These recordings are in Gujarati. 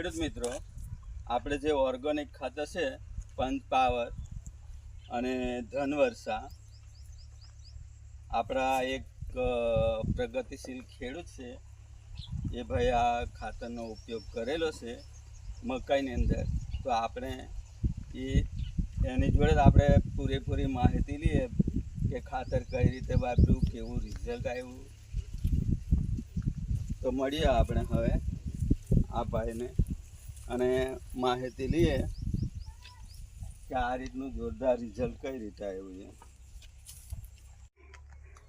ખેડૂત મિત્રો, આપણે જે ઓર્ગેનિક ખાતર છે પંચ પાવર અને ધનવર્ષા, આપણા એક પ્રગતિશીલ ખેડૂત છે એ ભાઈ આ ખાતરનો ઉપયોગ કરેલો છે મકાઈની અંદર. તો આપણે એની જોડે આપણે પૂરેપૂરી માહિતી લઈએ કે ખાતર કઈ રીતે વાપર્યું, કેવું રિઝલ્ટ આવ્યું. તો મળીએ આપણે હવે આ ભાઈને અને માહિતી લઈએ કે આ રીતનું જોરદાર રિઝલ્ટ કઈ રીતે આવ્યું છે.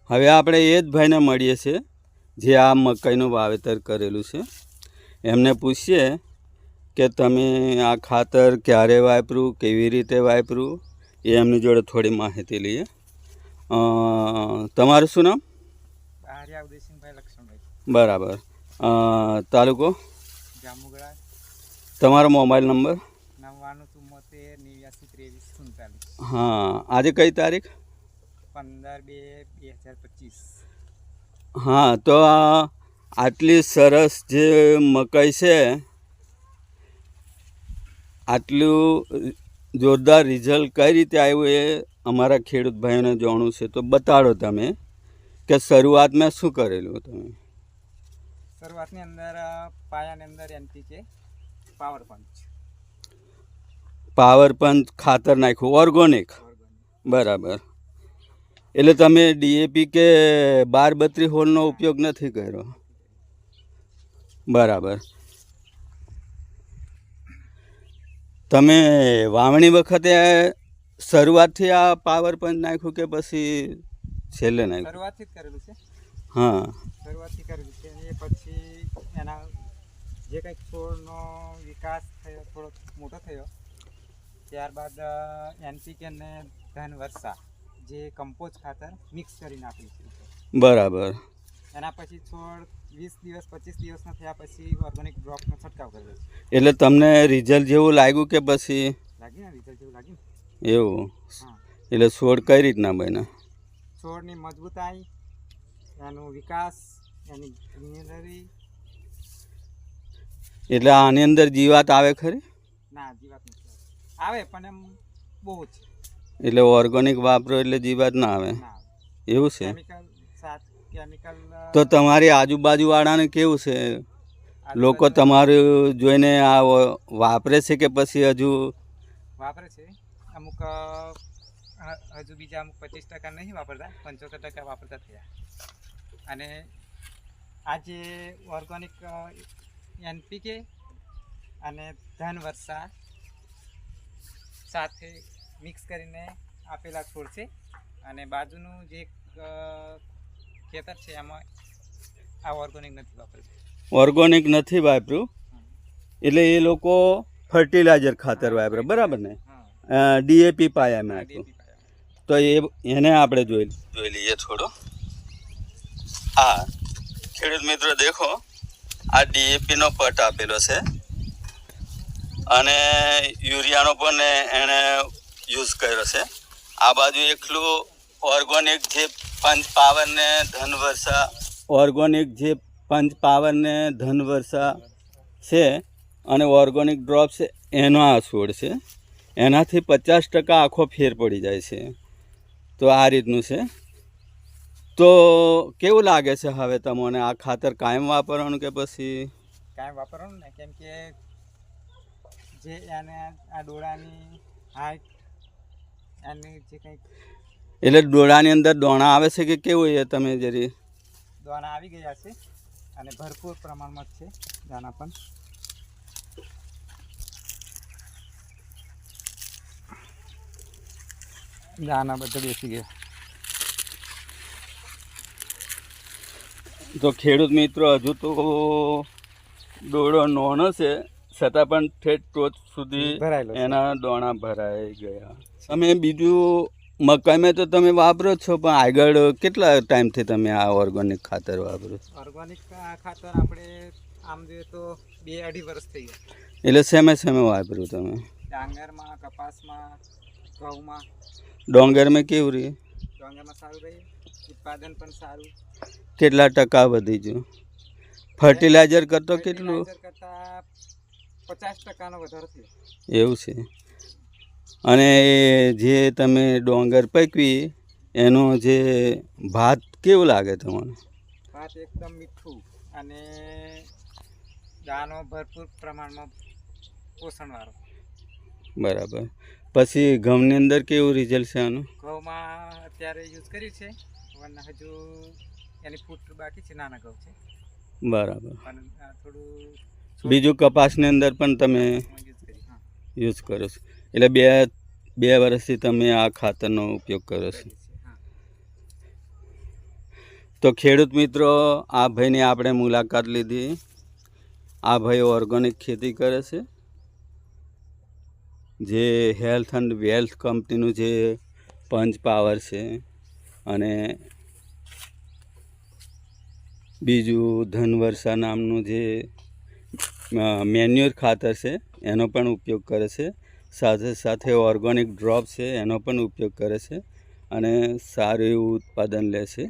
હવે આપણે એ જ ભાઈને મળીએ છીએ જે આ મકાઈનું વાવેતર કરેલું છે. એમને પૂછીએ કે તમે આ ખાતર ક્યારે વાપર્યું, કેવી રીતે વાપર્યું, એ એમની જોડે થોડી માહિતી લઈએ. તમારું શું નામ? બરાબર. તાલુકો? જામુગડા. તમારો મોબાઈલ નંબર? 9973892347. હા, આજે કઈ તારીખ? 15/2/2025. હા, તો આટલી સરસ જે મકાઈ છે, આટલું જોરદાર રિઝલ્ટ કઈ રીતે આવ્યું એ અમારા ખેડૂત ભાઈઓને જાણવું છે. તો બતાડો તમે કે શરૂઆતમાં શું કરેલું તમે? શરૂઆતની અંદર પાયાની અંદર NPK પાવર પંચ ખાતર નાખ્યું ઓર્ગોનિક. બરાબર. એટલે તમે DAP કે 12-32 હોલનો ઉપયોગ નથી કર્યો? બરાબર. તમે વાવણી વખતે શરૂઆતથી આ પાવર પંચ નાખ્યું કે પછી છેલ્લે નાખ્યું? શરૂઆતથી જ કરેલું છે. હા, શરૂઆતથી કરેલું છે. અને પછી એના જે કંઈક છોડનો વિકાસ થયો, થોડો મોટો થયો, ત્યારબાદ NPK અને ધનવર્ષા જે કમ્પોઝ ખાતર મિક્સ કરી નાખ્યું છે. બરાબર. એના પછી છોડ 20 દિવસ 25 દિવસના થયા પછી ઓર્ગેનિક ડ્રોપનો છંટકાવ કર્યો છે. એટલે તમને રિઝલ્ટ જેવું લાગ્યું કે પછી? લાગ્યું ને, રિઝલ્ટ જેવું લાગ્યું. એવું? હા. એટલે છોડ કઈ રીતના બન્યા? છોડની મજબૂતાઈ, એનો વિકાસ, એની ગ્રીનરી. એટલે આની અંદર જીવાત આવે ખરી? ના, જીવાત નથી આવે પણ એમ બહુ જ. એટલે ઓર્ગેનિક વાપરો એટલે જીવાત ના આવે? ના, એવું છે? કેમિકલ. તો તમારી આજુબાજુવાળાને કેવું છે? લોકો તમારું જોઈને આ વાપરે છે કે પછી હજુ વાપરે છે? અમુક હજુ બીજા અમુક 25% નહીં વાપરતા, 75% વાપરતા થયા. અને આ જે ઓર્ગેનિક NPK અને ધનવર્ષા સાથે મિક્સ કરીને આપેલા છોડ છે. અને બાજુનું જે ખેતર છે એમાં આ ઓર્ગેનિક નથી વાપરતું. ઓર્ગેનિક નથી વાપર્યું એટલે એ લોકો ફર્ટિલાઇઝર ખાતર વાપરે, બરાબર ને? DAP પાયામાં નાખ્યું. તો એને આપણે જોઈ લઈએ થોડો. હા ખેડૂત મિત્રો, દેખો આ DAP નો પટ આપેલો છે અને યુરિયાનો પણ એને યુઝ કર્યો છે. આ બાજુ એકલું ઓર્ગેનિક જે પંચ પાવર ને ધનવર્ષા, ઓર્ગેનિક જે પંચ પાવર ને ધનવર્ષા છે અને ઓર્ગેનિક ડ્રોપ છે એનો આ છોડ છે. એનાથી 50% આખો ફેર પડી જાય છે. તો આ રીતનું છે. તો કેવું લાગે છે હવે તમને આ ખાતર કાયમ વાપરવાનું કે પછી? કાયમ વાપરવાનું ને, કેમ કે જે એને આ ડોળાની હાઈટ, એની જે કંઈક. એટલે ડોળાની અંદર દોણા આવે છે કે કેવું? એ તમે જરી. દાણા આવી ગયા છે અને ભરપૂર પ્રમાણમાં છે દાણા પણ. દાણા બધા બેસી ગયા. તો ખેડૂત મિત્રો, હજુ તો ડોળો નાનો છે છતાં પણ ઠેઠ ટોચ સુધી એના દોણા ભરાઈ ગયા. તમે બીજું મકાઈમાં તો તમે વાપરો છો, પણ આગળ કેટલા ટાઈમથી તમે આ ઓર્ગેનિક ખાતર વાપરો છો? ઓર્ગેનિક ખાતર આપણે આમ જોઈએ તો 2-2.5 વર્ષ થઈ ગયા. એટલે શેમે વાપર્યું તમે? ડાંગરમાં, કપાસમાં, ઘઉંમાં. ડોંગરમાં કેવું રહી? ડોંગરમાં સારું રહી, ઉત્પાદન પણ સારું. કેટલા ટકા વધી ગયું? ફર્ટિલાઇઝર કરતો કેટલું? કરતાં 50% વધારો થયો. એવું છે. અને જે તમે ડોંગર પકવી એનો જે ભાત કેવું લાગે તમને? ભાત એકદમ મીઠું અને દાણો ભરપૂર પ્રમાણમાં પોષણવાળો. બરાબર. પછી ઘઉંની અંદર કેવું રિઝલ્ટ છે આનું? ઘઉંમાં અત્યારે યુઝ કર્યું છે પણ હજુ એની ફૂટ બાકી છે, નાના ઘઉં છે બરાબર. પણ થોડું બીજું કપાસની અંદર પણ તમે યુઝ કરી. હા, યુઝ કરો છો, એટલે બે વર્ષથી તમે આ ખાતરનો ઉપયોગ કરો છો. કરીએ છીએ. હા. તો ખેડૂત મિત્રો, આ ભાઈની આપણે મુલાકાત લીધી. આ ભાઈ ઓર્ગેનિક ખેતી કરે છે. જે હેલ્થ એન્ડ વેલ્થ કંપનીનું જે પંચ પાવર છે અને બીજું ધનવર્ષા નામનું જે મેન્યુઅર ખાતર છે એનો પણ ઉપયોગ કરે છે. સાથે સાથે ઓર્ગેનિક ડ્રોપ છે એનો પણ ઉપયોગ કરે છે અને સારું એવું ઉત્પાદન લે છે.